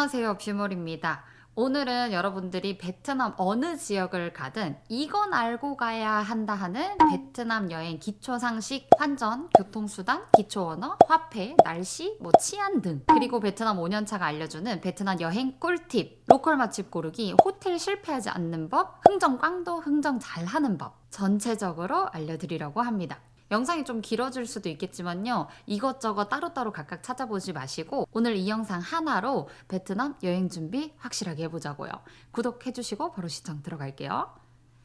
안녕하세요, 뷰몰입니다. 오늘은 여러분들이 베트남 어느 지역을 가든 이건 알고 가야 한다 하는 베트남 여행 기초상식, 환전, 교통수단, 기초언어, 화폐, 날씨, 치안 등, 그리고 베트남 5년차가 알려주는 베트남 여행 꿀팁, 로컬 맛집 고르기, 호텔 실패하지 않는 법, 흥정 꽝도 흥정 잘하는 법, 전체적으로 알려드리려고 합니다. 영상이 좀 길어질 수도 있겠지만요, 이것저것 따로따로 각각 찾아보지 마시고 오늘 이 영상 하나로 베트남 여행 준비 확실하게 해보자고요. 구독해주시고 바로 시청 들어갈게요.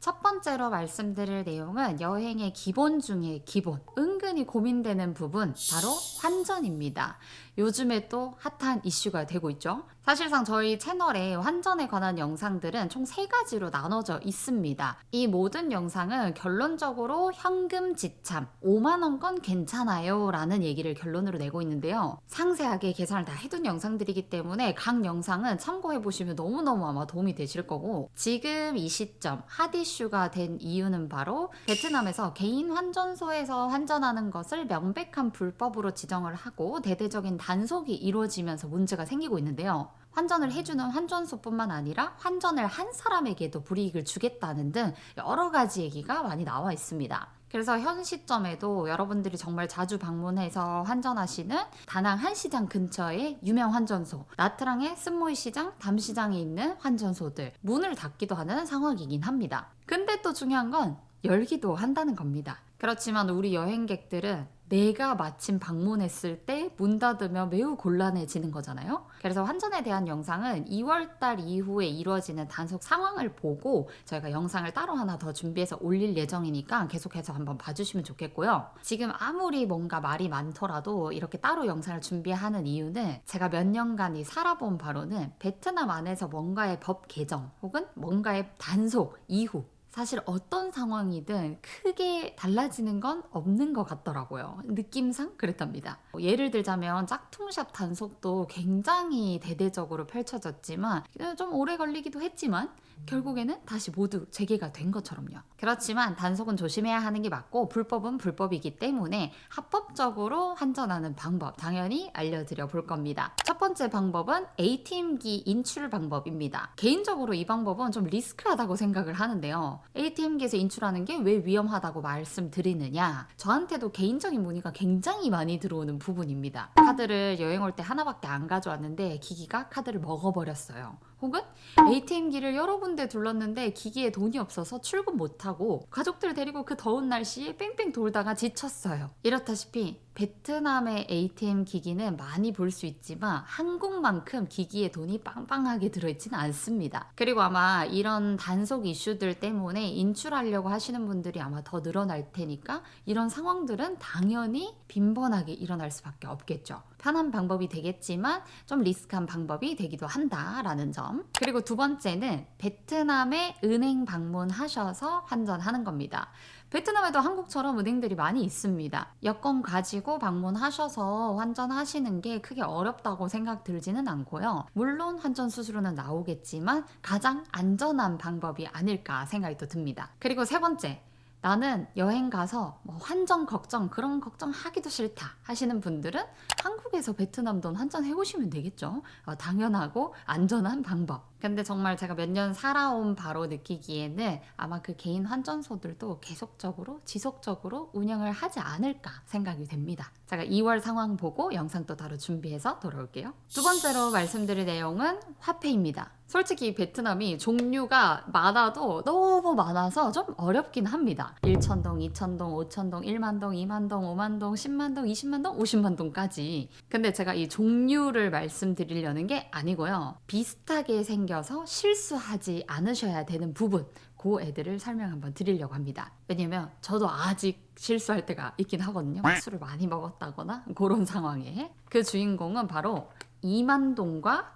첫 번째로 말씀드릴 내용은 여행의 기본 중에 기본, 은근히 고민되는 부분, 바로 환전입니다. 요즘에 또 핫한 이슈가 되고 있죠. 사실상 저희 채널에 환전에 관한 영상들은 총 3가지로 나눠져 있습니다. 이 모든 영상은 결론적으로 현금 지참 5만 원건 괜찮아요 라는 얘기를 결론으로 내고 있는데요. 상세하게 계산을 다 해둔 영상들이기 때문에 각 영상은 참고해보시면 너무너무 아마 도움이 되실 거고, 지금 이 시점 핫 이슈가 된 이유는 바로 베트남에서 개인 환전소에서 환전하는 것을 명백한 불법으로 지정을 하고 대대적인 단속이 이루어지면서 문제가 생기고 있는데요. 환전을 해주는 환전소뿐만 아니라 환전을 한 사람에게도 불이익을 주겠다는 등 여러 가지 얘기가 많이 나와 있습니다. 그래서 현 시점에도 여러분들이 정말 자주 방문해서 환전하시는 다낭 한시장 근처의 유명 환전소, 나트랑의 스모이 시장, 담시장에 있는 환전소들 문을 닫기도 하는 상황이긴 합니다. 근데 또 중요한 건 열기도 한다는 겁니다. 그렇지만 우리 여행객들은 내가 마침 방문했을 때 문 닫으면 매우 곤란해지는 거잖아요. 그래서 환전에 대한 영상은 2월달 이후에 이루어지는 단속 상황을 보고 저희가 영상을 따로 하나 더 준비해서 올릴 예정이니까 계속해서 한번 봐주시면 좋겠고요. 지금 아무리 뭔가 말이 많더라도 이렇게 따로 영상을 준비하는 이유는 제가 몇 년간이 살아본 바로는 베트남 안에서 뭔가의 법 개정 혹은 뭔가의 단속 이후 사실 어떤 상황이든 크게 달라지는 건 없는 것 같더라고요. 느낌상 그랬답니다. 예를 들자면 짝퉁샵 단속도 굉장히 대대적으로 펼쳐졌지만 좀 오래 걸리기도 했지만 결국에는 다시 모두 재개가 된 것처럼요. 그렇지만 단속은 조심해야 하는 게 맞고 불법은 불법이기 때문에 합법적으로 환전하는 방법 당연히 알려드려 볼 겁니다. 첫 번째 방법은 ATM기 인출 방법입니다. 개인적으로 이 방법은 좀 리스크하다고 생각을 하는데요. ATM기에서 인출하는 게 왜 위험하다고 말씀드리느냐, 저한테도 개인적인 문의가 굉장히 많이 들어오는 부분입니다. 카드를 여행 올 때 하나밖에 안 가져왔는데 기기가 카드를 먹어버렸어요. 혹은 ATM기를 여러 군데 둘렀는데 기기에 돈이 없어서 출금 못하고 가족들 데리고 그 더운 날씨에 뺑뺑 돌다가 지쳤어요. 이렇다시피 베트남의 ATM 기기는 많이 볼 수 있지만 한국만큼 기기에 돈이 빵빵하게 들어있지는 않습니다. 그리고 아마 이런 단속 이슈들 때문에 인출하려고 하시는 분들이 아마 더 늘어날 테니까 이런 상황들은 당연히 빈번하게 일어날 수밖에 없겠죠. 편한 방법이 되겠지만 좀 리스크한 방법이 되기도 한다라는 점. 그리고 두 번째는 베트남에 은행 방문하셔서 환전하는 겁니다. 베트남에도 한국처럼 은행들이 많이 있습니다. 여권 가지고 방문하셔서 환전하시는 게 크게 어렵다고 생각 들지는 않고요. 물론 환전 수수료는 나오겠지만 가장 안전한 방법이 아닐까 생각이 또 듭니다. 그리고 세 번째, 나는 여행 가서 환전 걱정, 그런 걱정 하기도 싫다 하시는 분들은 한국에서 베트남 돈 환전해 보시면 되겠죠. 당연하고 안전한 방법. 근데 정말 제가 몇 년 살아온 바로 느끼기에는 아마 그 개인 환전소들도 계속적으로 지속적으로 운영을 하지 않을까 생각이 됩니다. 제가 2월 상황 보고 영상 또 따로 준비해서 돌아올게요. 두 번째로 말씀드릴 내용은 화폐입니다. 솔직히 베트남이 종류가 많아도 너무 많아서 좀 어렵긴 합니다. 1,000동, 2,000동, 5,000동, 1만동, 2만동, 5만동, 10만동, 20만동, 50만동까지. 근데 제가 이 종류를 말씀드리려는 게 아니고요. 비슷하게 생겨서 실수하지 않으셔야 되는 부분, 그 애들을 설명 한번 드리려고 합니다. 왜냐면 저도 아직 실수할 때가 있긴 하거든요. 술을 많이 먹었다거나 그런 상황에. 그 주인공은 바로 2만동과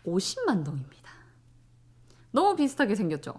50만동입니다. 너무 비슷하게 생겼죠?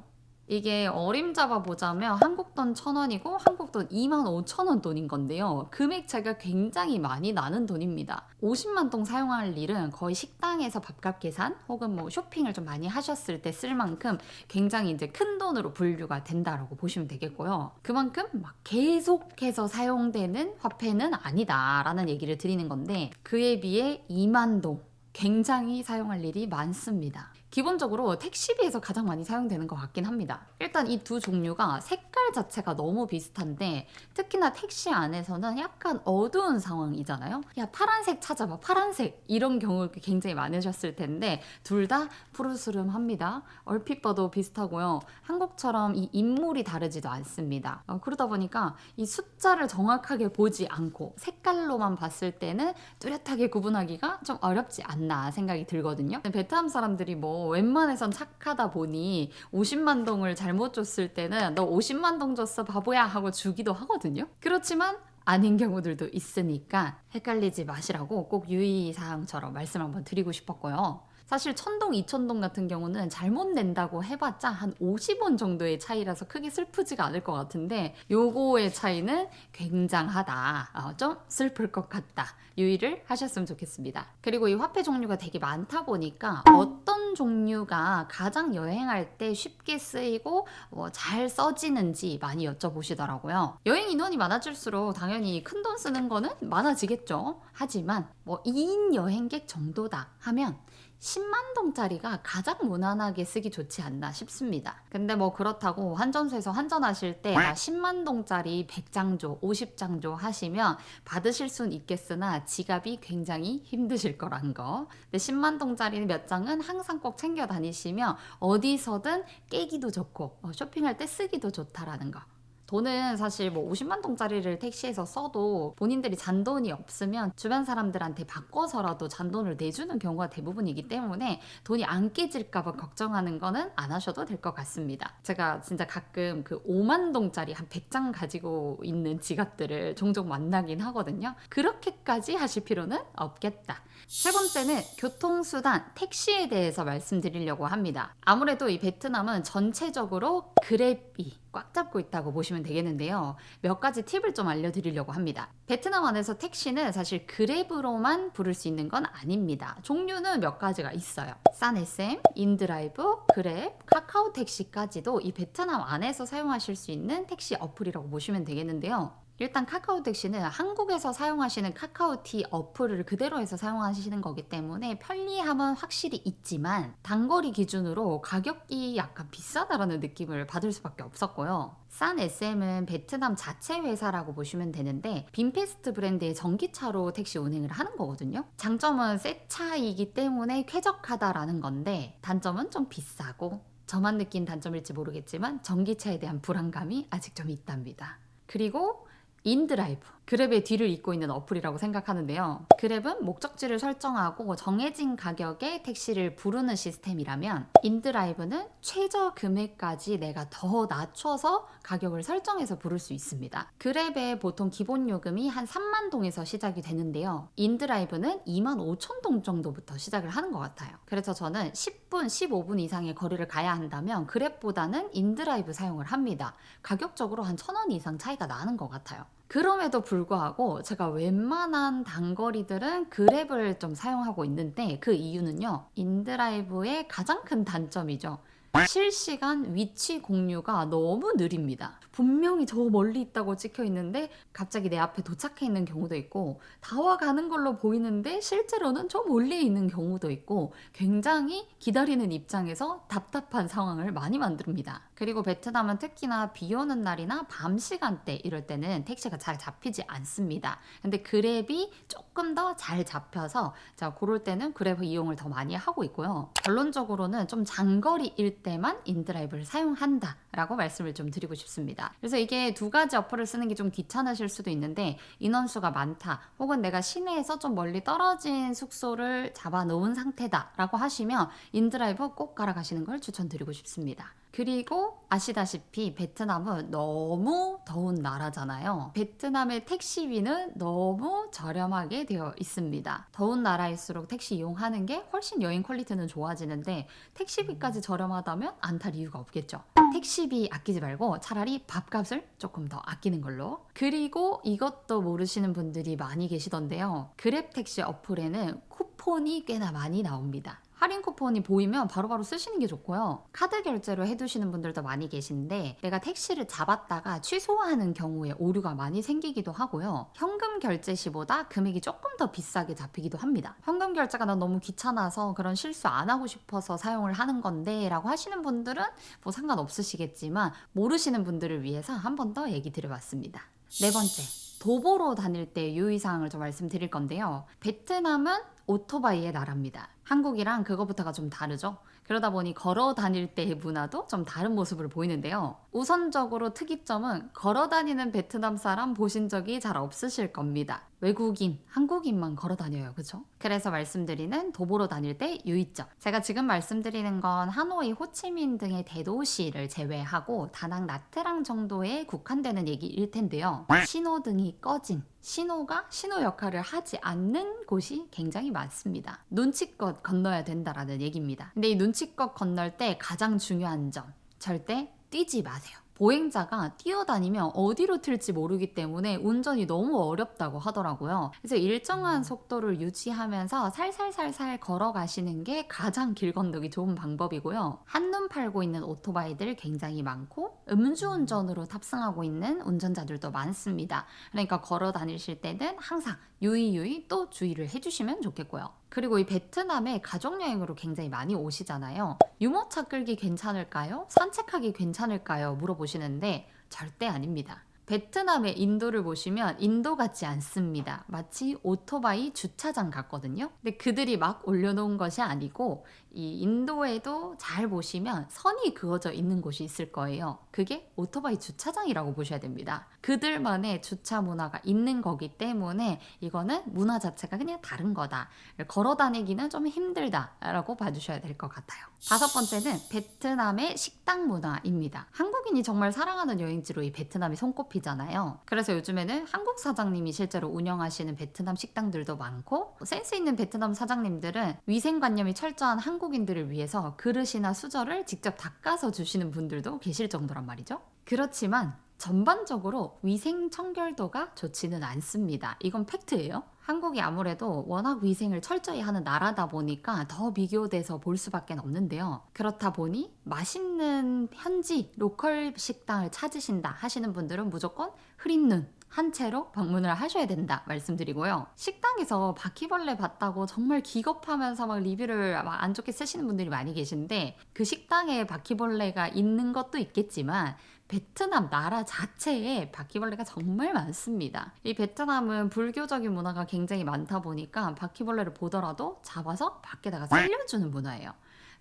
이게 어림잡아 보자면 한국돈 1,000원이고 한국돈 25,000원 돈인 건데요. 금액 차이가 굉장히 많이 나는 돈입니다. 50만 동 사용할 일은 거의 식당에서 밥값 계산 혹은 쇼핑을 좀 많이 하셨을 때 쓸 만큼 굉장히 이제 큰 돈으로 분류가 된다라고 보시면 되겠고요. 그만큼 계속해서 사용되는 화폐는 아니다라는 얘기를 드리는 건데, 그에 비해 2만 동 굉장히 사용할 일이 많습니다. 기본적으로 택시비에서 가장 많이 사용되는 것 같긴 합니다. 일단 이 두 종류가 색깔 자체가 너무 비슷한데 특히나 택시 안에서는 약간 어두운 상황이잖아요. 야, 파란색 찾아봐, 파란색, 이런 경우 굉장히 많으셨을 텐데 둘 다 푸르스름합니다. 얼핏 봐도 비슷하고요. 한국처럼 이 인물이 다르지도 않습니다. 그러다 보니까 이 숫자를 정확하게 보지 않고 색깔로만 봤을 때는 뚜렷하게 구분하기가 좀 어렵지 않나 생각이 들거든요. 베트남 사람들이 뭐 웬만해선 착하다 보니 50만 동을 잘못 줬을 때는 너 50만 동 줬어 바보야 하고 주기도 하거든요. 그렇지만 아닌 경우들도 있으니까 헷갈리지 마시라고 꼭 유의사항처럼 말씀 한번 드리고 싶었고요. 사실 1000동, 2000동 같은 경우는 잘못 낸다고 해봤자 한 50원 정도의 차이라서 크게 슬프지가 않을 것 같은데 요거의 차이는 굉장하다. 좀 슬플 것 같다. 유의를 하셨으면 좋겠습니다. 그리고 이 화폐 종류가 되게 많다 보니까 어떤 종류가 가장 여행할 때 쉽게 쓰이고 잘 써지는지 많이 여쭤보시더라고요. 여행 인원이 많아질수록 당연히 큰돈 쓰는 거는 많아지겠죠. 하지만 2인 여행객 정도다 하면 10만 동짜리가 가장 무난하게 쓰기 좋지 않나 싶습니다. 근데 그렇다고 환전소에서 환전하실 때 나 10만 동짜리 100장 줘, 50장 줘 하시면 받으실 순 있겠으나 지갑이 굉장히 힘드실 거란 거. 근데 10만 동짜리 몇 장은 항상 꼭 챙겨 다니시면 어디서든 깨기도 좋고 쇼핑할 때 쓰기도 좋다라는 거. 돈은 사실 50만 동짜리를 택시에서 써도 본인들이 잔돈이 없으면 주변 사람들한테 바꿔서라도 잔돈을 내주는 경우가 대부분이기 때문에 돈이 안 깨질까봐 걱정하는 거는 안 하셔도 될 것 같습니다. 제가 진짜 가끔 그 5만 동짜리 한 100장 가지고 있는 지갑들을 종종 만나긴 하거든요. 그렇게까지 하실 필요는 없겠다. 세 번째는 교통수단, 택시에 대해서 말씀드리려고 합니다. 아무래도 이 베트남은 전체적으로 그랩이 꽉 잡고 있다고 보시면 되겠는데요. 몇 가지 팁을 좀 알려드리려고 합니다. 베트남 안에서 택시는 사실 그랩으로만 부를 수 있는 건 아닙니다. 종류는 몇 가지가 있어요. 싼 SM, 인드라이브, 그랩, 카카오 택시까지도 이 베트남 안에서 사용하실 수 있는 택시 어플이라고 보시면 되겠는데요. 일단 카카오 택시는 한국에서 사용하시는 카카오티 어플을 그대로 해서 사용하시는 거기 때문에 편리함은 확실히 있지만 단거리 기준으로 가격이 약간 비싸다라는 느낌을 받을 수밖에 없었고요. 싼 SM은 베트남 자체 회사라고 보시면 되는데 빈페스트 브랜드의 전기차로 택시 운행을 하는 거거든요. 장점은 새 차이기 때문에 쾌적하다라는 건데 단점은 좀 비싸고 저만 느낀 단점일지 모르겠지만 전기차에 대한 불안감이 아직 좀 있답니다. 그리고 인드라이브, 그랩의 뒤를 잇고 있는 어플이라고 생각하는데요. 그랩은 목적지를 설정하고 정해진 가격에 택시를 부르는 시스템이라면 인드라이브는 최저 금액까지 내가 더 낮춰서 가격을 설정해서 부를 수 있습니다. 그랩의 보통 기본 요금이 한 3만 동에서 시작이 되는데요. 인드라이브는 2만 5천 동 정도부터 시작을 하는 것 같아요. 그래서 저는 10분, 15분 이상의 거리를 가야 한다면 그랩보다는 인드라이브 사용을 합니다. 가격적으로 한 1,000원 이상 차이가 나는 것 같아요. 그럼에도 불구하고 제가 웬만한 단거리들은 그랩을 좀 사용하고 있는데 그 이유는요. 인드라이브의 가장 큰 단점이죠. 실시간 위치 공유가 너무 느립니다. 분명히 저 멀리 있다고 찍혀 있는데 갑자기 내 앞에 도착해 있는 경우도 있고 다와가는 걸로 보이는데 실제로는 좀 멀리 있는 경우도 있고 굉장히 기다리는 입장에서 답답한 상황을 많이 만듭니다. 그리고 베트남은 특히나 비 오는 날이나 밤 시간대 이럴 때는 택시가 잘 잡히지 않습니다. 근데 그랩이 조금 더 잘 잡혀서 자, 그럴 때는 그랩 이용을 더 많이 하고 있고요. 결론적으로는 좀 장거리일 때만 인드라이브를 사용한다 라고 말씀을 좀 드리고 싶습니다. 그래서 이게 두 가지 어플을 쓰는 게 좀 귀찮으실 수도 있는데 인원수가 많다 혹은 내가 시내에서 좀 멀리 떨어진 숙소를 잡아 놓은 상태다 라고 하시면 인드라이브 꼭 갈아가시는 걸 추천드리고 싶습니다. 그리고 아시다시피 베트남은 너무 더운 나라잖아요. 베트남의 택시비는 너무 저렴하게 되어 있습니다. 더운 나라일수록 택시 이용하는 게 훨씬 여행 퀄리티는 좋아지는데 택시비까지 저렴하다면 안 탈 이유가 없겠죠. 택시비 아끼지 말고 차라리 밥값을 조금 더 아끼는 걸로. 그리고 이것도 모르시는 분들이 많이 계시던데요. 그랩 택시 어플에는 쿠폰이 꽤나 많이 나옵니다. 할인 쿠폰이 보이면 바로바로 쓰시는 게 좋고요. 카드 결제로 해두시는 분들도 많이 계신데 내가 택시를 잡았다가 취소하는 경우에 오류가 많이 생기기도 하고요. 현금 결제 시보다 금액이 조금 더 비싸게 잡히기도 합니다. 현금 결제가 난 너무 귀찮아서 그런 실수 안 하고 싶어서 사용을 하는 건데 라고 하시는 분들은 뭐 상관없으시겠지만 모르시는 분들을 위해서 한 번 더 얘기 드려봤습니다. 네 번째, 도보로 다닐 때 유의사항을 좀 말씀드릴 건데요. 베트남은 오토바이의 나라입니다. 한국이랑 그거부터가 좀 다르죠. 그러다 보니 걸어 다닐 때의 문화도 좀 다른 모습을 보이는데요. 우선적으로 특이점은 걸어 다니는 베트남 사람 보신 적이 잘 없으실 겁니다. 외국인, 한국인만 걸어 다녀요. 그죠? 그래서 말씀드리는 도보로 다닐 때 유의점. 제가 지금 말씀드리는 건 하노이, 호치민 등의 대도시를 제외하고 다낭, 나트랑 정도에 국한되는 얘기일 텐데요. 신호등이 꺼진, 신호가 신호 역할을 하지 않는 곳이 굉장히 많습니다. 눈치껏 건너야 된다라는 얘기입니다. 근데 이 눈치껏 건널 때 가장 중요한 점, 절대 뛰지 마세요. 보행자가 뛰어다니면 어디로 튈지 모르기 때문에 운전이 너무 어렵다고 하더라고요. 그래서 일정한 속도를 유지하면서 살살살살 걸어가시는 게 가장 길 건너기 좋은 방법이고요. 한눈 팔고 있는 오토바이들 굉장히 많고 음주운전으로 탑승하고 있는 운전자들도 많습니다. 그러니까 걸어 다니실 때는 항상 유의 또 주의를 해주시면 좋겠고요. 그리고 이 베트남에 가족여행으로 굉장히 많이 오시잖아요. 유모차 끌기 괜찮을까요? 산책하기 괜찮을까요? 물어보시는데 절대 아닙니다. 베트남의 인도를 보시면 인도 같지 않습니다. 마치 오토바이 주차장 같거든요. 근데 그들이 막 올려놓은 것이 아니고 이 인도에도 잘 보시면 선이 그어져 있는 곳이 있을 거예요. 그게 오토바이 주차장이라고 보셔야 됩니다. 그들만의 주차 문화가 있는 거기 때문에 이거는 문화 자체가 그냥 다른 거다. 걸어 다니기는 좀 힘들다라고 봐주셔야 될 것 같아요. 다섯 번째는 베트남의 식당 문화입니다. 한국인이 정말 사랑하는 여행지로 이 베트남이 손꼽히잖아요. 그래서 요즘에는 한국 사장님이 실제로 운영하시는 베트남 식당들도 많고 센스 있는 베트남 사장님들은 위생관념이 철저한 한국인들을 위해서 그릇이나 수저를 직접 닦아서 주시는 분들도 계실 정도란 말이죠. 그렇지만 전반적으로 위생 청결도가 좋지는 않습니다. 이건 팩트예요. 한국이 아무래도 워낙 위생을 철저히 하는 나라다 보니까 더 비교돼서 볼 수밖에 없는데요. 그렇다 보니 맛있는 현지 로컬 식당을 찾으신다 하시는 분들은 무조건 흐린 눈 한 채로 방문을 하셔야 된다 말씀드리고요. 식당에서 바퀴벌레 봤다고 정말 기겁하면서 막 리뷰를 막 안 좋게 쓰시는 분들이 많이 계신데 그 식당에 바퀴벌레가 있는 것도 있겠지만 베트남 나라 자체에 바퀴벌레가 정말 많습니다. 이 베트남은 불교적인 문화가 굉장히 많다 보니까 바퀴벌레를 보더라도 잡아서 밖에다가 살려주는 문화예요.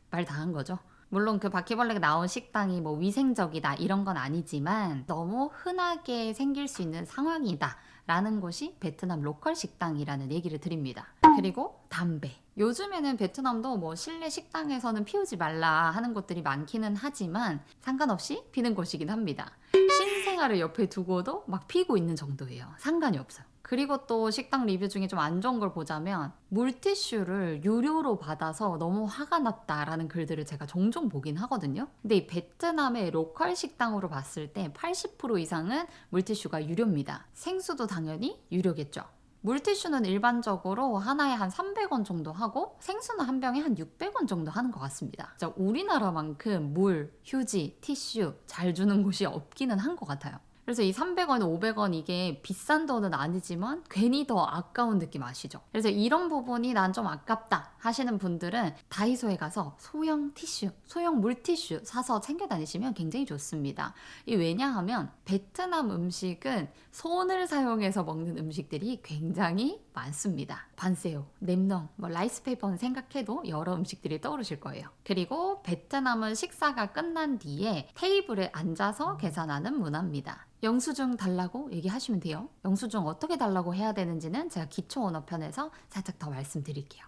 말 다 한 거죠. 물론 그 바퀴벌레가 나온 식당이 뭐 위생적이다 이런 건 아니지만 너무 흔하게 생길 수 있는 상황이다 라는 곳이 베트남 로컬 식당이라는 얘기를 드립니다. 그리고 담배. 요즘에는 베트남도 뭐 실내 식당에서는 피우지 말라 하는 곳들이 많기는 하지만 상관없이 피는 곳이긴 합니다. 신생아를 옆에 두고도 막 피고 있는 정도예요. 상관이 없어요. 그리고 또 식당 리뷰 중에 좀 안 좋은 걸 보자면 물티슈를 유료로 받아서 너무 화가 났다라는 글들을 제가 종종 보긴 하거든요. 근데 이 베트남의 로컬 식당으로 봤을 때 80% 이상은 물티슈가 유료입니다. 생수도 당연히 유료겠죠. 물티슈는 일반적으로 하나에 한 300원 정도 하고 생수는 한 병에 한 600원 정도 하는 것 같습니다. 진짜 우리나라만큼 물, 휴지, 티슈 잘 주는 곳이 없기는 한 것 같아요. 그래서 이 300원, 500원 이게 비싼 돈은 아니지만 괜히 더 아까운 느낌 아시죠? 그래서 이런 부분이 난 좀 아깝다 하시는 분들은 다이소에 가서 소형 티슈, 소형 물티슈 사서 챙겨 다니시면 굉장히 좋습니다. 이 왜냐하면 베트남 음식은 손을 사용해서 먹는 음식들이 굉장히 많습니다. 반새우, 냄렁, 뭐 라이스페이퍼는 생각해도 여러 음식들이 떠오르실 거예요. 그리고 베트남은 식사가 끝난 뒤에 테이블에 앉아서 계산하는 문화입니다. 영수증 달라고 얘기하시면 돼요. 영수증 어떻게 달라고 해야 되는지는 제가 기초 언어편에서 살짝 더 말씀드릴게요.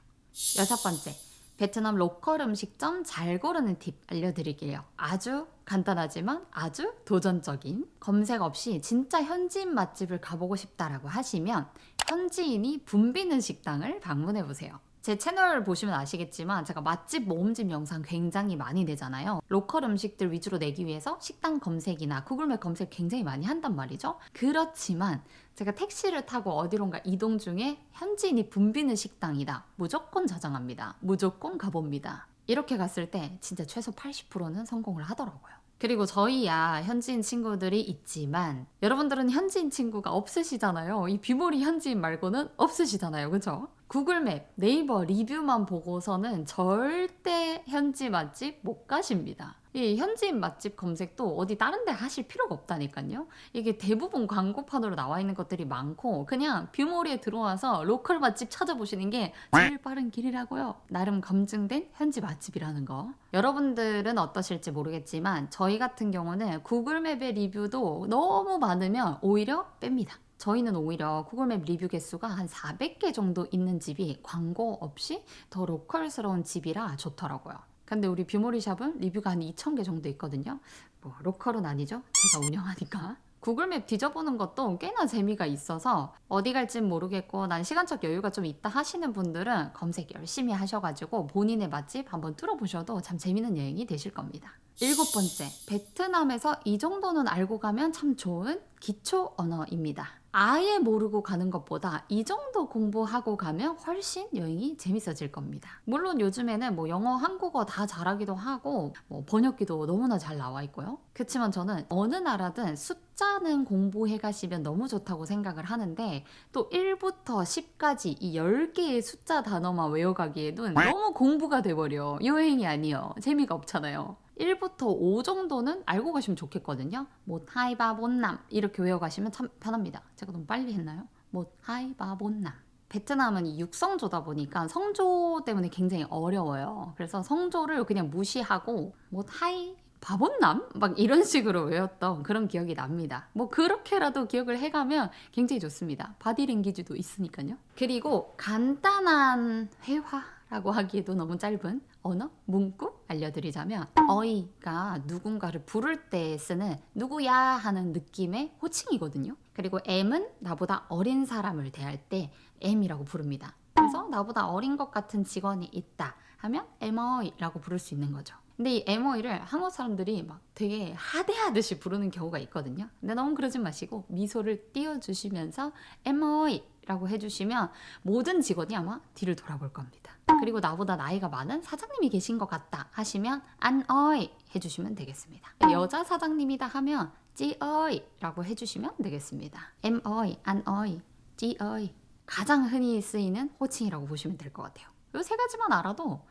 여섯 번째, 베트남 로컬 음식점 잘 고르는 팁 알려드릴게요. 아주 간단하지만 아주 도전적인, 검색 없이 진짜 현지인 맛집을 가보고 싶다라고 하시면 현지인이 붐비는 식당을 방문해보세요. 제 채널 보시면 아시겠지만 제가 맛집 모음집 영상 굉장히 많이 내잖아요. 로컬 음식들 위주로 내기 위해서 식당 검색이나 구글맵 검색 굉장히 많이 한단 말이죠. 그렇지만 제가 택시를 타고 어디론가 이동 중에 현지인이 붐비는 식당이다. 무조건 저장합니다. 무조건 가봅니다. 이렇게 갔을 때 진짜 최소 80%는 성공을 하더라고요. 그리고 저희야 현지인 친구들이 있지만 여러분들은 현지인 친구가 없으시잖아요. 이 뷰몰이 현지인 말고는 없으시잖아요. 그죠? 구글맵, 네이버 리뷰만 보고서는 절대 현지 맛집 못 가십니다. 이 현지인 맛집 검색도 어디 다른 데 하실 필요가 없다니까요. 이게 대부분 광고판으로 나와 있는 것들이 많고 그냥 뷰몰이에 들어와서 로컬 맛집 찾아보시는 게 제일 빠른 길이라고요. 나름 검증된 현지 맛집이라는 거. 여러분들은 어떠실지 모르겠지만 저희 같은 경우는 구글맵의 리뷰도 너무 많으면 오히려 뺍니다. 저희는 오히려 구글맵 리뷰 개수가 한 400개 정도 있는 집이 광고 없이 더 로컬스러운 집이라 좋더라고요. 근데 우리 뷰모리샵은 리뷰가 한 2,000개 정도 있거든요. 뭐 로컬은 아니죠. 제가 운영하니까. 구글맵 뒤져보는 것도 꽤나 재미가 있어서 어디 갈진 모르겠고 난 시간적 여유가 좀 있다 하시는 분들은 검색 열심히 하셔가지고 본인의 맛집 한번 뚫어보셔도 참 재밌는 여행이 되실 겁니다. 7번째, 베트남에서 이 정도는 알고 가면 참 좋은 기초 언어입니다. 아예 모르고 가는 것보다 이 정도 공부하고 가면 훨씬 여행이 재밌어질 겁니다. 물론 요즘에는 뭐 영어, 한국어 다 잘하기도 하고 뭐 번역기도 너무나 잘 나와 있고요. 그렇지만 저는 어느 나라든 숫자는 공부해 가시면 너무 좋다고 생각을 하는데 또 1부터 10까지 이 10개의 숫자 단어만 외워가기에는 너무 공부가 돼버려. 여행이 아니요. 재미가 없잖아요. 1부터 5 정도는 알고 가시면 좋겠거든요. 뭐 하이바 본남 이렇게 외워가시면 참 편합니다. 제가 너무 빨리 했나요? 뭐 하이바 본남. 베트남은 이 육성조다 보니까 성조 때문에 굉장히 어려워요. 그래서 성조를 그냥 무시하고 뭐 하이 바본남? 막 이런 식으로 외웠던 그런 기억이 납니다. 뭐 그렇게라도 기억을 해가면 굉장히 좋습니다. 바디랭귀지도 있으니까요. 그리고 간단한 회화라고 하기에도 너무 짧은 언어, 문구 알려드리자면 어이가 누군가를 부를 때 쓰는 누구야 하는 느낌의 호칭이거든요. 그리고 M은 나보다 어린 사람을 대할 때 M이라고 부릅니다. 그래서 나보다 어린 것 같은 직원이 있다 하면 M어이라고 부를 수 있는 거죠. 근데 이 M어이를 한국 사람들이 막 되게 하대하듯이 부르는 경우가 있거든요. 근데 너무 그러지 마시고 미소를 띄워주시면서 M어이 라고 해주시면 모든 직원이 아마 뒤를 돌아볼 겁니다. 그리고 나보다 나이가 많은 사장님이 계신 것 같다 하시면 안어이 해주시면 되겠습니다. 여자 사장님이다 하면 찌어이 라고 해주시면 되겠습니다. M어이, 안어이, 찌어이 가장 흔히 쓰이는 호칭이라고 보시면 될 것 같아요. 이 세 가지만 알아도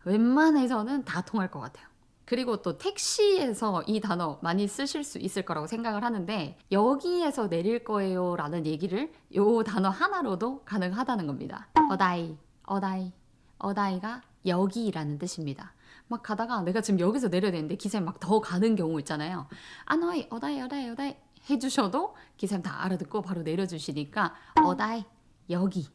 웬만해서는 다 통할 것 같아요. 그리고 또 택시에서 이 단어 많이 쓰실 수 있을 거라고 생각을 하는데 여기에서 내릴 거예요 라는 얘기를 이 단어 하나로도 가능하다는 겁니다. 어다이, 어다이, 어다이가 여기라는 뜻입니다. 막 가다가 내가 지금 여기서 내려야 되는데 기사님 막 더 가는 경우 있잖아요. 아너이, 어다이, 어다이, 어다이 해주셔도 기사님 다 알아듣고 바로 내려주시니까 어다이, 여기,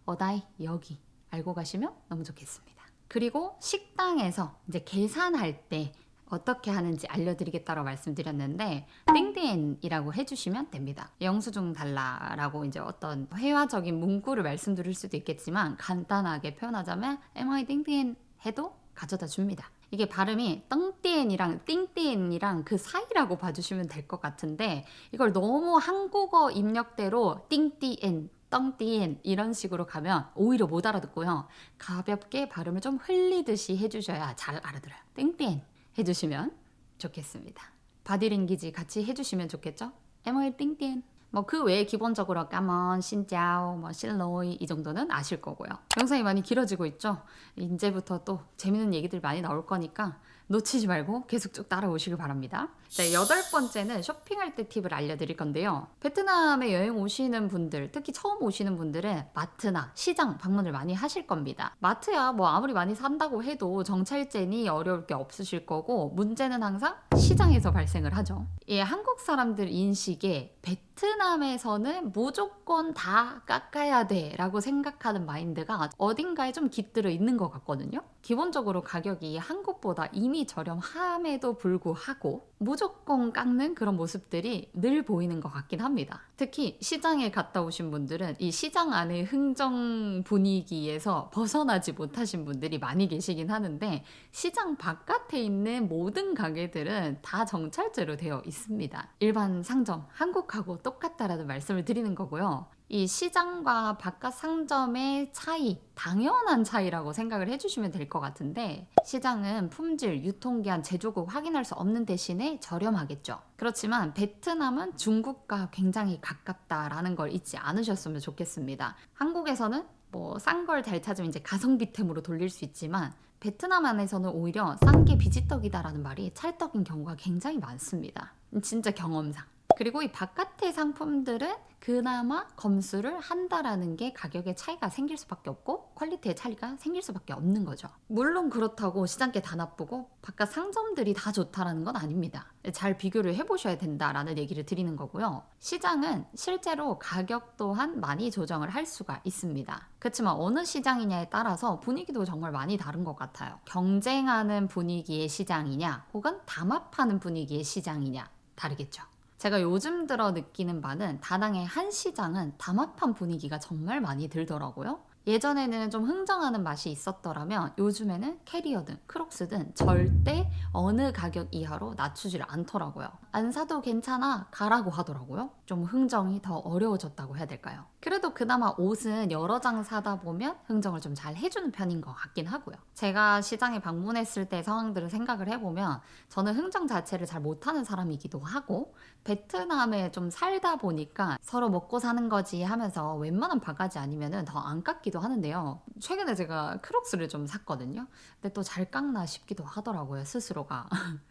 어다이, 여기 알고 가시면 너무 좋겠습니다. 그리고 식당에서 이제 계산할 때 어떻게 하는지 알려드리겠다고 말씀드렸는데 땡땡이라고 해주시면 됩니다. 영수증 달라라고 이제 어떤 회화적인 문구를 말씀드릴 수도 있겠지만 간단하게 표현하자면 MI 땡땡 해도 가져다 줍니다. 이게 발음이 떵띠엔이랑 띵띠엔이랑 그 사이라고 봐주시면 될 것 같은데 이걸 너무 한국어 입력대로 띵띠엔 떵띠엔 이런 식으로 가면 오히려 못 알아듣고요. 가볍게 발음을 좀 흘리듯이 해주셔야 잘 알아들어요. 땡땡 해주시면 좋겠습니다. 바디랭귀지 같이 해주시면 좋겠죠? 에모이 땡땡 뭐 그 외에 기본적으로 까먼, 신짜오, 뭐 실로이 이 정도는 아실 거고요. 영상이 많이 길어지고 있죠? 이제부터 또 재밌는 얘기들 많이 나올 거니까 놓치지 말고 계속 쭉 따라오시길 바랍니다. 네, 8번째는 쇼핑할 때 팁을 알려드릴 건데요. 베트남에 여행 오시는 분들, 특히 처음 오시는 분들은 마트나 시장 방문을 많이 하실 겁니다. 마트야 뭐 아무리 많이 산다고 해도 정찰제니 어려울 게 없으실 거고 문제는 항상 시장에서 발생을 하죠. 이 한국 사람들 인식에 베트남에서는 무조건 다 깎아야 돼 라고 생각하는 마인드가 어딘가에 좀 깃들어 있는 것 같거든요. 기본적으로 가격이 한국보다 이미 저렴함에도 불구하고 무조건 깎는 그런 모습들이 늘 보이는 것 같긴 합니다. 특히 시장에 갔다 오신 분들은 이 시장 안의 흥정 분위기에서 벗어나지 못하신 분들이 많이 계시긴 하는데, 시장 바깥에 있는 모든 가게들은 다 정찰제로 되어 있습니다. 일반 상점, 한국하고 똑같다라는 말씀을 드리는 거고요. 이 시장과 바깥 상점의 차이, 당연한 차이라고 생각을 해주시면 될 것 같은데, 시장은 품질, 유통기한, 제조국 확인할 수 없는 대신에 저렴하겠죠. 그렇지만 베트남은 중국과 굉장히 가깝다라는 걸 잊지 않으셨으면 좋겠습니다. 한국에서는 뭐 싼 걸 잘 찾으면 이제 가성비템으로 돌릴 수 있지만, 베트남 안에서는 오히려 싼 게 비지떡이다라는 말이 찰떡인 경우가 굉장히 많습니다. 진짜 경험상. 그리고 이 바깥의 상품들은 그나마 검수를 한다라는 게 가격의 차이가 생길 수밖에 없고 퀄리티의 차이가 생길 수밖에 없는 거죠. 물론 그렇다고 시장게 다 나쁘고 바깥 상점들이 다 좋다라는 건 아닙니다. 잘 비교를 해보셔야 된다라는 얘기를 드리는 거고요. 시장은 실제로 가격 또한 많이 조정을 할 수가 있습니다. 그렇지만 어느 시장이냐에 따라서 분위기도 정말 많이 다른 것 같아요. 경쟁하는 분위기의 시장이냐 혹은 담합하는 분위기의 시장이냐 다르겠죠. 제가 요즘 들어 느끼는 바는 다낭의 한 시장은 담합한 분위기가 정말 많이 들더라고요. 예전에는 좀 흥정하는 맛이 있었더라면 요즘에는 캐리어든 크록스든 절대 어느 가격 이하로 낮추질 않더라고요. 안 사도 괜찮아 가라고 하더라고요. 좀 흥정이 더 어려워졌다고 해야 될까요? 그래도 그나마 옷은 여러 장 사다 보면 흥정을 좀 잘 해주는 편인 것 같긴 하고요. 제가 시장에 방문했을 때 상황들을 생각을 해보면 저는 흥정 자체를 잘 못하는 사람이기도 하고, 베트남에 좀 살다 보니까 서로 먹고 사는 거지 하면서 웬만한 바가지 아니면 더 안 깎기도 하는데요. 최근에 제가 크록스를 좀 샀거든요. 근데 또 잘 깎나 싶기도 하더라고요, 스스로가.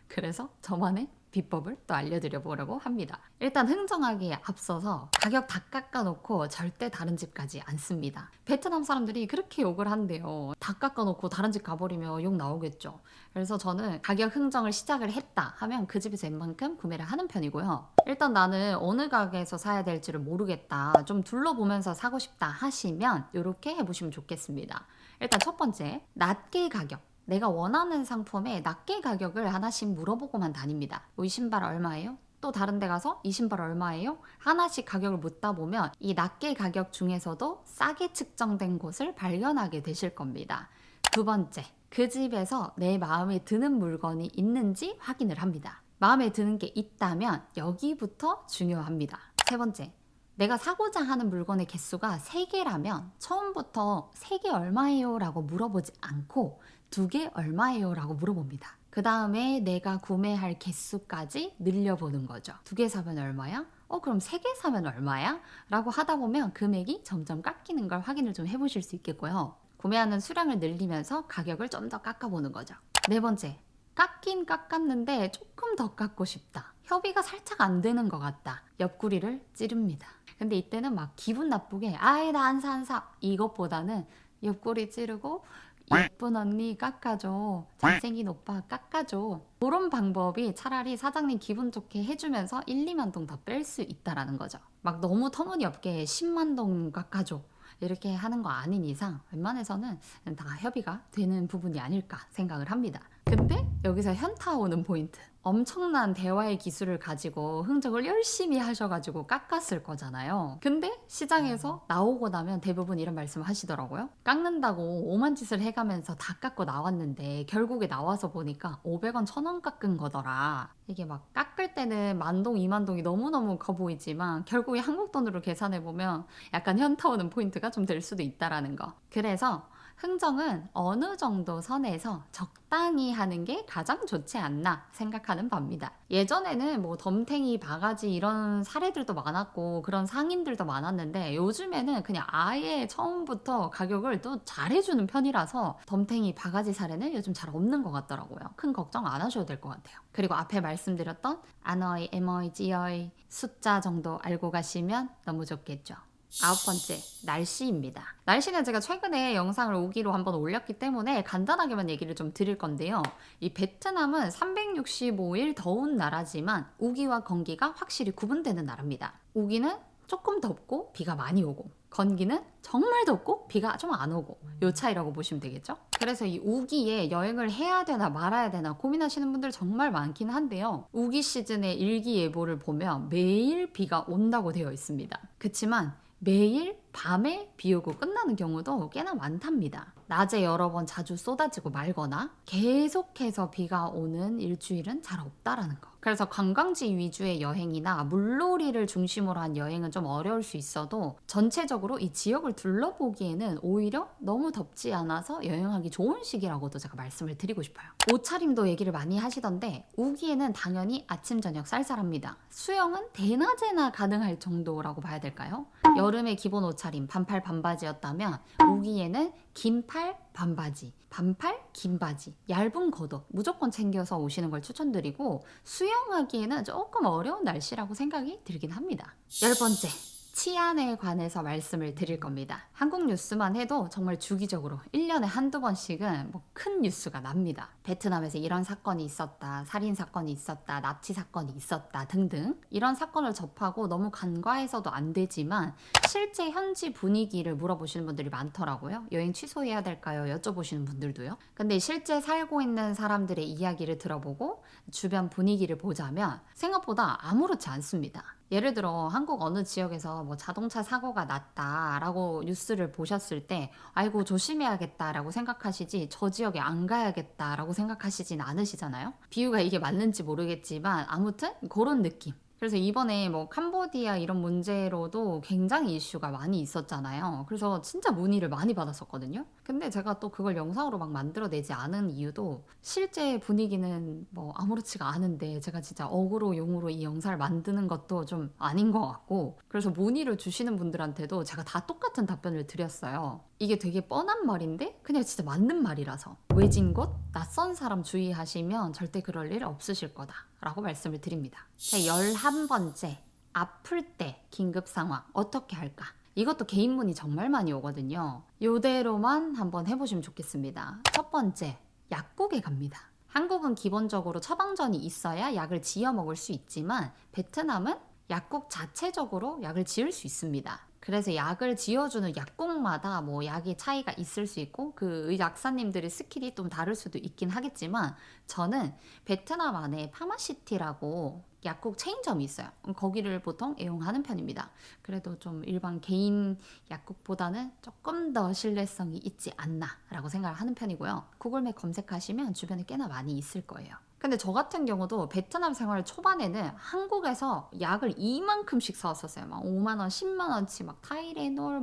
그래서 저만의 비법을 또 알려드려 보려고 합니다. 일단 흥정하기에 앞서서 가격 다 깎아놓고 절대 다른 집 가지 않습니다. 베트남 사람들이 그렇게 욕을 한대요. 다 깎아놓고 다른 집 가버리면 욕 나오겠죠. 그래서 저는 가격 흥정을 시작을 했다 하면 그 집에서 웬만큼 구매를 하는 편이고요. 일단 나는 어느 가게에서 사야 될지를 모르겠다, 좀 둘러보면서 사고 싶다 하시면 이렇게 해보시면 좋겠습니다. 일단 첫 번째, 낮게 가격. 내가 원하는 상품에 낮게 가격을 하나씩 물어보고만 다닙니다. 이 신발 얼마예요? 또 다른 데 가서 이 신발 얼마예요? 하나씩 가격을 묻다 보면 이 낮게 가격 중에서도 싸게 측정된 곳을 발견하게 되실 겁니다. 두 번째, 그 집에서 내 마음에 드는 물건이 있는지 확인을 합니다. 마음에 드는 게 있다면 여기부터 중요합니다. 세 번째, 내가 사고자 하는 물건의 개수가 3개라면 처음부터 3개 얼마예요? 라고 물어보지 않고 2개 얼마예요? 라고 물어봅니다. 그 다음에 내가 구매할 개수까지 늘려보는 거죠. 2개 사면 얼마야? 그럼 3개 사면 얼마야? 라고 하다 보면 금액이 점점 깎이는 걸 확인을 좀 해보실 수 있겠고요. 구매하는 수량을 늘리면서 가격을 좀 더 깎아보는 거죠. 네 번째, 깎긴 깎았는데 조금 더 깎고 싶다. 협의가 살짝 안 되는 것 같다. 옆구리를 찌릅니다. 근데 이때는 막 기분 나쁘게 아이 나 안 사 안 사 이것보다는 옆구리 찌르고 예쁜 언니 깎아줘, 잘생긴 오빠 깎아줘, 그런 방법이 차라리 사장님 기분 좋게 해주면서 1, 2만 동 더 뺄 수 있다라는 거죠. 막 너무 터무니없게 10만 동 깎아줘 이렇게 하는 거 아닌 이상 웬만해서는 다 협의가 되는 부분이 아닐까 생각을 합니다. 근데 여기서 현타 오는 포인트. 엄청난 대화의 기술을 가지고 흥정을 열심히 하셔가지고 깎았을 거잖아요. 근데 시장에서 나오고 나면 대부분 이런 말씀을 하시더라고요. 깎는다고 오만 짓을 해가면서 다 깎고 나왔는데 결국에 나와서 보니까 500원, 1000원 깎은 거더라. 이게 막 깎을 때는 만동, 2만동이 너무너무 커 보이지만 결국에 한국 돈으로 계산해보면 약간 현타 오는 포인트가 좀 될 수도 있다라는 거. 그래서 흥정은 어느 정도 선에서 적당히 하는 게 가장 좋지 않나 생각하는 바입니다. 예전에는 뭐 덤탱이, 바가지 이런 사례들도 많았고 그런 상인들도 많았는데 요즘에는 그냥 아예 처음부터 가격을 또 잘해주는 편이라서 덤탱이, 바가지 사례는 요즘 잘 없는 것 같더라고요. 큰 걱정 안 하셔도 될 것 같아요. 그리고 앞에 말씀드렸던 안어이, 에머이, 지어이 숫자 정도 알고 가시면 너무 좋겠죠. 9번째, 날씨입니다. 날씨는 제가 최근에 영상을 우기로 한번 올렸기 때문에 간단하게만 얘기를 좀 드릴 건데요. 이 베트남은 365일 더운 나라지만 우기와 건기가 확실히 구분되는 나라입니다. 우기는 조금 덥고 비가 많이 오고, 건기는 정말 덥고 비가 좀 안 오고, 요 차이라고 보시면 되겠죠? 그래서 이 우기에 여행을 해야 되나 말아야 되나 고민하시는 분들 정말 많긴 한데요. 우기 시즌의 일기예보를 보면 매일 비가 온다고 되어 있습니다. 그치만 매일 밤에 비 오고 끝나는 경우도 꽤나 많답니다. 낮에 여러 번 자주 쏟아지고 말거나 계속해서 비가 오는 일주일은 잘 없다라는 거. 그래서 관광지 위주의 여행이나 물놀이를 중심으로 한 여행은 좀 어려울 수 있어도 전체적으로 이 지역을 둘러보기에는 오히려 너무 덥지 않아서 여행하기 좋은 시기라고도 제가 말씀을 드리고 싶어요. 옷차림도 얘기를 많이 하시던데 우기에는 당연히 아침 저녁 쌀쌀합니다. 수영은 대낮에나 가능할 정도라고 봐야 될까요? 여름의 기본 옷차림 반팔 반바지였다면 우기에는 긴팔 반바지, 반팔 긴 바지, 얇은 겉옷 무조건 챙겨서 오시는 걸 추천드리고 수영하기에는 조금 어려운 날씨라고 생각이 들긴 합니다. 10번째, 치안에 관해서 말씀을 드릴 겁니다. 한국 뉴스만 해도 정말 주기적으로 1년에 한두 번씩은 큰 뉴스가 납니다. 베트남에서 이런 사건이 있었다, 살인 사건이 있었다, 납치 사건이 있었다 등등 이런 사건을 접하고 너무 간과해서도 안 되지만 실제 현지 분위기를 물어보시는 분들이 많더라고요. 여행 취소해야 될까요? 여쭤보시는 분들도요. 근데 실제 살고 있는 사람들의 이야기를 들어보고 주변 분위기를 보자면 생각보다 아무렇지 않습니다. 예를 들어 한국 어느 지역에서 자동차 사고가 났다라고 뉴스를 보셨을 때 아이고 조심해야겠다라고 생각하시지 저 지역에 안 가야겠다라고 생각하시진 않으시잖아요. 비유가 이게 맞는지 모르겠지만 아무튼 그런 느낌. 그래서 이번에 캄보디아 이런 문제로도 굉장히 이슈가 많이 있었잖아요. 그래서 진짜 문의를 많이 받았었거든요. 근데 제가 또 그걸 영상으로 막 만들어내지 않은 이유도 실제 분위기는 아무렇지가 않은데 제가 진짜 억으로 용으로 이 영상을 만드는 것도 좀 아닌 것 같고 그래서 문의를 주시는 분들한테도 제가 다 똑같은 답변을 드렸어요. 이게 되게 뻔한 말인데 그냥 진짜 맞는 말이라서 외진 곳, 낯선 사람 주의하시면 절대 그럴 일 없으실 거다 라고 말씀을 드립니다. 11번째, 아플 때 긴급 상황 어떻게 할까? 이것도 개인 문의 정말 많이 오거든요. 요대로만 한번 해보시면 좋겠습니다. 첫 번째, 약국에 갑니다. 한국은 기본적으로 처방전이 있어야 약을 지어 먹을 수 있지만 베트남은 약국 자체적으로 약을 지을 수 있습니다. 그래서 약을 지어주는 약국마다 약의 차이가 있을 수 있고 그 약사님들의 스킬이 좀 다를 수도 있긴 하겠지만 저는 베트남 안에 파마시티라고 약국 체인점이 있어요. 거기를 보통 애용하는 편입니다. 그래도 좀 일반 개인 약국보다는 조금 더 신뢰성이 있지 않나 라고 생각을 하는 편이고요. 구글맵 검색하시면 주변에 꽤나 많이 있을 거예요. 근데 저 같은 경우도 베트남 생활 초반에는 한국에서 약을 이만큼씩 사왔었어요. 막 5만 원, 10만 원치 막 타이레놀,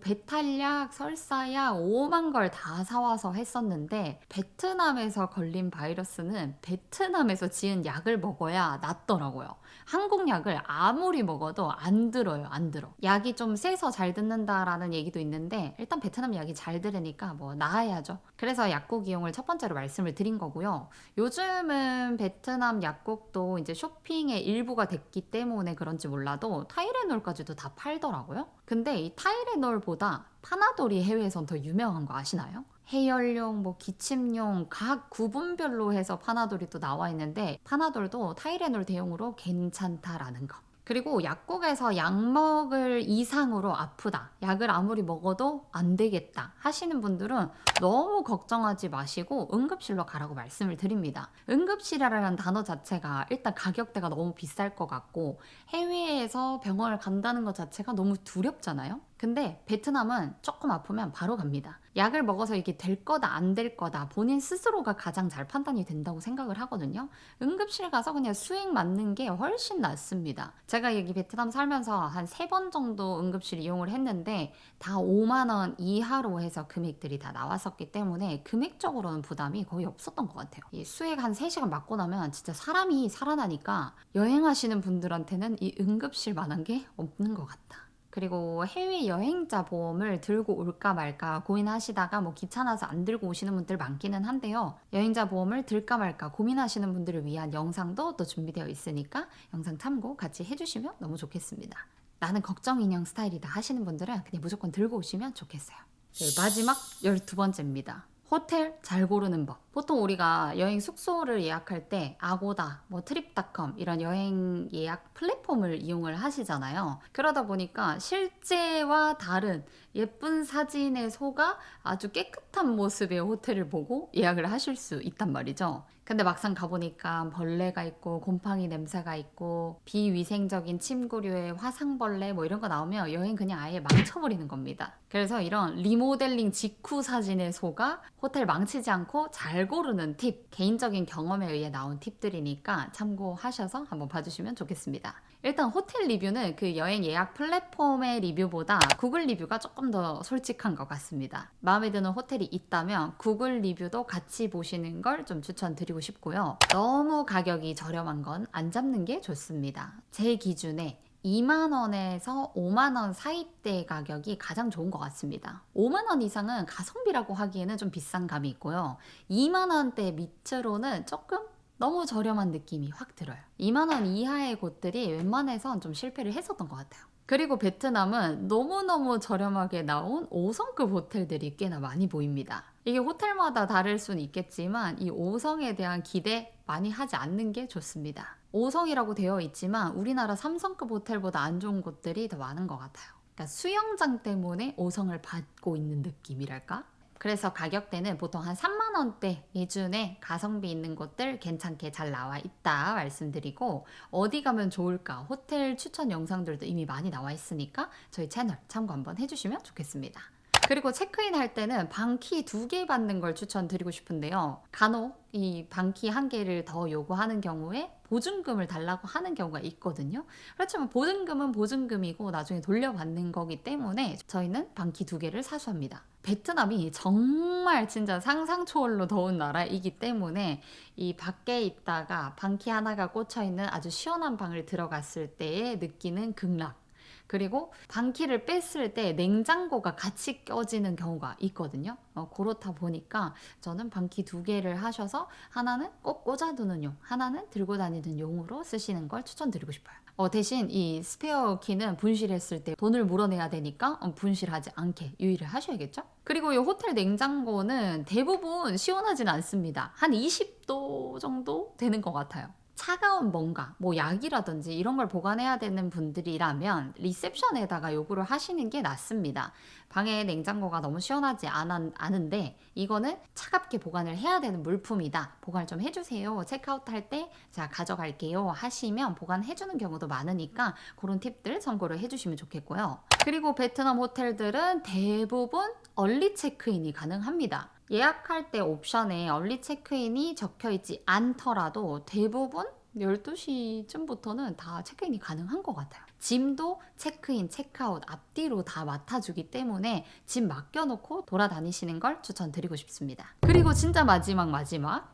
배탈약, 설사약 5만 걸 다 사와서 했었는데 베트남에서 걸린 바이러스는 베트남에서 지은 약을 먹어야 낫더라고요. 한국 약을 아무리 먹어도 안 들어요. 안 들어. 약이 좀 세서 잘 듣는다라는 얘기도 있는데 일단 베트남 약이 잘 들으니까 나아야죠. 그래서 약국 이용을 첫 번째로 말씀을 드린 거고요. 요즘은 베트남 약국도 이제 쇼핑의 일부가 됐기 때문에 그런지 몰라도 타이레놀까지도 다 팔더라고요. 근데 이 타이레놀보다 파나돌이 해외에선 더 유명한 거 아시나요? 해열용, 기침용 각 구분별로 해서 파나돌이 또 나와 있는데 파나돌도 타이레놀 대용으로 괜찮다라는 거. 그리고 약국에서 약 먹을 이상으로 아프다. 약을 아무리 먹어도 안 되겠다 하시는 분들은 너무 걱정하지 마시고 응급실로 가라고 말씀을 드립니다. 응급실이라는 단어 자체가 일단 가격대가 너무 비쌀 것 같고 해외에서 병원을 간다는 것 자체가 너무 두렵잖아요. 근데 베트남은 조금 아프면 바로 갑니다. 약을 먹어서 이게 될 거다 안 될 거다 본인 스스로가 가장 잘 판단이 된다고 생각을 하거든요. 응급실 가서 그냥 수액 맞는 게 훨씬 낫습니다. 제가 여기 베트남 살면서 한 3번 정도 응급실 이용을 했는데 다 5만 원 이하로 해서 금액들이 다 나왔었기 때문에 금액적으로는 부담이 거의 없었던 것 같아요. 이 수액 한 3시간 맞고 나면 진짜 사람이 살아나니까 여행하시는 분들한테는 이 응급실 만한 게 없는 것 같다. 그리고 해외 여행자 보험을 들고 올까 말까 고민하시다가 귀찮아서 안 들고 오시는 분들 많기는 한데요. 여행자 보험을 들까 말까 고민하시는 분들을 위한 영상도 또 준비되어 있으니까 영상 참고 같이 해주시면 너무 좋겠습니다. 나는 걱정 인형 스타일이다 하시는 분들은 그냥 무조건 들고 오시면 좋겠어요. 네, 마지막 12번째입니다. 호텔 잘 고르는 법. 보통 우리가 여행 숙소를 예약할 때 아고다, 뭐 트립닷컴 이런 여행 예약 플랫폼을 이용을 하시잖아요. 그러다 보니까 실제와 다른 예쁜 사진에 속아 아주 깨끗한 모습의 호텔을 보고 예약을 하실 수 있단 말이죠. 근데 막상 가보니까 벌레가 있고 곰팡이 냄새가 있고 비위생적인 침구류의 화상벌레 뭐 이런 거 나오면 여행 그냥 아예 망쳐버리는 겁니다. 그래서 이런 리모델링 직후 사진에 속아 호텔 망치지 않고 잘 고르는 팁, 개인적인 경험에 의해 나온 팁들이니까 참고하셔서 한번 봐주시면 좋겠습니다. 일단 호텔 리뷰는 그 여행 예약 플랫폼의 리뷰보다 구글 리뷰가 조금 더 솔직한 것 같습니다. 마음에 드는 호텔이 있다면 구글 리뷰도 같이 보시는 걸 좀 추천드리고 싶고요. 너무 가격이 저렴한 건 안 잡는 게 좋습니다. 제 기준에 2만원에서 5만원 사이대 가격이 가장 좋은 것 같습니다. 5만원 이상은 가성비라고 하기에는 좀 비싼 감이 있고요. 2만원대 밑으로는 조금 너무 저렴한 느낌이 확 들어요. 2만원 이하의 곳들이 웬만해선 좀 실패를 했었던 것 같아요. 그리고 베트남은 너무너무 저렴하게 나온 5성급 호텔들이 꽤나 많이 보입니다. 이게 호텔마다 다를 수는 있겠지만 이 5성에 대한 기대 많이 하지 않는 게 좋습니다. 5성이라고 되어 있지만 우리나라 3성급 호텔보다 안 좋은 곳들이 더 많은 것 같아요. 그러니까 수영장 때문에 5성을 받고 있는 느낌이랄까? 그래서 가격대는 보통 한 3만 원대 기준에 가성비 있는 곳들 괜찮게 잘 나와 있다 말씀드리고, 어디 가면 좋을까 호텔 추천 영상들도 이미 많이 나와 있으니까 저희 채널 참고 한번 해주시면 좋겠습니다. 그리고 체크인 할 때는 방키 2개 받는 걸 추천드리고 싶은데요. 간혹 이 방키 1개를 더 요구하는 경우에 보증금을 달라고 하는 경우가 있거든요. 그렇지만 보증금은 보증금이고 나중에 돌려받는 거기 때문에 저희는 방키 2개를 사수합니다. 베트남이 정말 진짜 상상 초월로 더운 나라이기 때문에 이 밖에 있다가 방키 하나가 꽂혀 있는 아주 시원한 방을 들어갔을 때에 느끼는 극락, 그리고 방키를 뺐을 때 냉장고가 같이 껴지는 경우가 있거든요. 그렇다 보니까 저는 방키 2개를 하셔서 하나는 꼭 꽂아두는 용, 하나는 들고 다니는 용으로 쓰시는 걸 추천드리고 싶어요. 대신 이 스페어 키는 분실했을 때 돈을 물어내야 되니까 분실하지 않게 유의를 하셔야겠죠? 그리고 이 호텔 냉장고는 대부분 시원하진 않습니다. 한 20도 정도 되는 것 같아요. 차가운 뭔가 뭐 약이라든지 이런 걸 보관해야 되는 분들이라면 리셉션에다가 요구를 하시는 게 낫습니다. 방에 냉장고가 너무 시원하지 않은데 이거는 차갑게 보관을 해야 되는 물품이다, 보관을 좀 해주세요, 체크아웃 할 때 제가 가져갈게요 하시면 보관해주는 경우도 많으니까 그런 팁들 참고를 해주시면 좋겠고요. 그리고 베트남 호텔들은 대부분 얼리 체크인이 가능합니다. 예약할 때 옵션에 얼리 체크인이 적혀있지 않더라도 대부분 12시쯤부터는 다 체크인이 가능한 것 같아요. 짐도 체크인, 체크아웃 앞뒤로 다 맡아주기 때문에 짐 맡겨놓고 돌아다니시는 걸 추천드리고 싶습니다. 그리고 진짜 마지막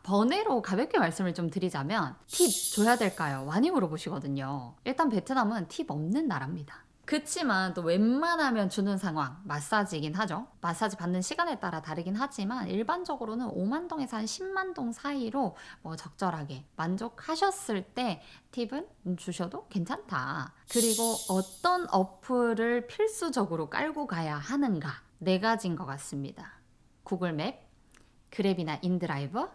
번외로 가볍게 말씀을 좀 드리자면 팁 줘야 될까요? 많이 물어보시거든요. 일단 베트남은 팁 없는 나라입니다. 그치만 또 웬만하면 주는 상황 마사지이긴 하죠. 마사지 받는 시간에 따라 다르긴 하지만 일반적으로는 5만 동에서 한 10만 동 사이로 적절하게 만족하셨을 때 팁은 주셔도 괜찮다. 그리고 어떤 어플을 필수적으로 깔고 가야 하는가, 4가지인 것 같습니다. 구글맵, 그랩이나 인드라이버,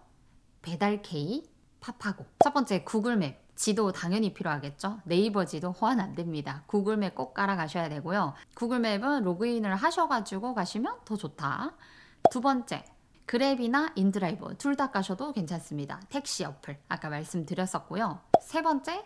배달K, 파파고. 첫 번째 구글맵. 지도 당연히 필요하겠죠. 네이버 지도 호환 안 됩니다. 구글맵 꼭 깔아 가셔야 되고요. 구글맵은 로그인을 하셔가지고 가시면 더 좋다. 두 번째, 그랩이나 인드라이버 둘 다 가셔도 괜찮습니다. 택시 어플 아까 말씀드렸었고요. 세 번째,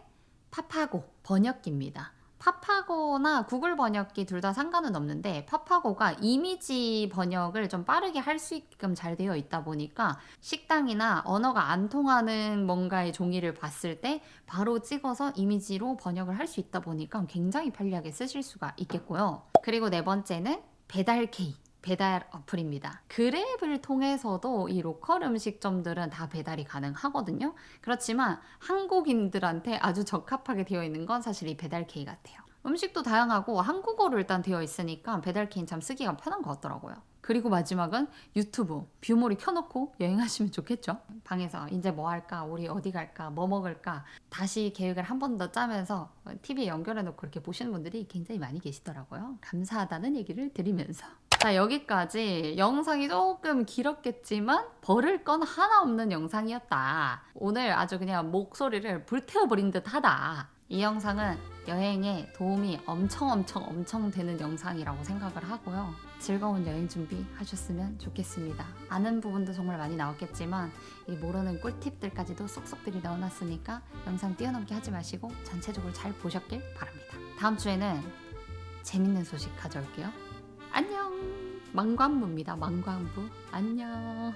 파파고 번역기입니다. 파파고나 구글 번역기 둘 다 상관은 없는데 파파고가 이미지 번역을 좀 빠르게 할 수 있게끔 잘 되어 있다 보니까 식당이나 언어가 안 통하는 뭔가의 종이를 봤을 때 바로 찍어서 이미지로 번역을 할 수 있다 보니까 굉장히 편리하게 쓰실 수가 있겠고요. 그리고 네 번째는 배달K, 배달 어플입니다. 그랩을 통해서도 이 로컬 음식점들은 다 배달이 가능하거든요. 그렇지만 한국인들한테 아주 적합하게 되어 있는 건 사실 이 배달K 같아요. 음식도 다양하고 한국어로 일단 되어 있으니까 배달K는 참 쓰기가 편한 것 같더라고요. 그리고 마지막은 유튜브 뷰몰이 켜놓고 여행하시면 좋겠죠. 방에서 이제 뭐 할까, 우리 어디 갈까, 뭐 먹을까 다시 계획을 한 번 더 짜면서 TV에 연결해놓고 이렇게 보시는 분들이 굉장히 많이 계시더라고요. 감사하다는 얘기를 드리면서 자, 여기까지 영상이 조금 길었겠지만 버릴 건 하나 없는 영상이었다. 오늘 아주 그냥 목소리를 불태워버린 듯 하다. 이 영상은 여행에 도움이 엄청 되는 영상이라고 생각을 하고요. 즐거운 여행 준비 하셨으면 좋겠습니다. 아는 부분도 정말 많이 나왔겠지만 이 모르는 꿀팁들까지도 쏙쏙들이 넣어놨으니까 영상 뛰어넘게 하지 마시고 전체적으로 잘 보셨길 바랍니다. 다음 주에는 재밌는 소식 가져올게요. 안녕. 망관부입니다. 망관부. 안녕.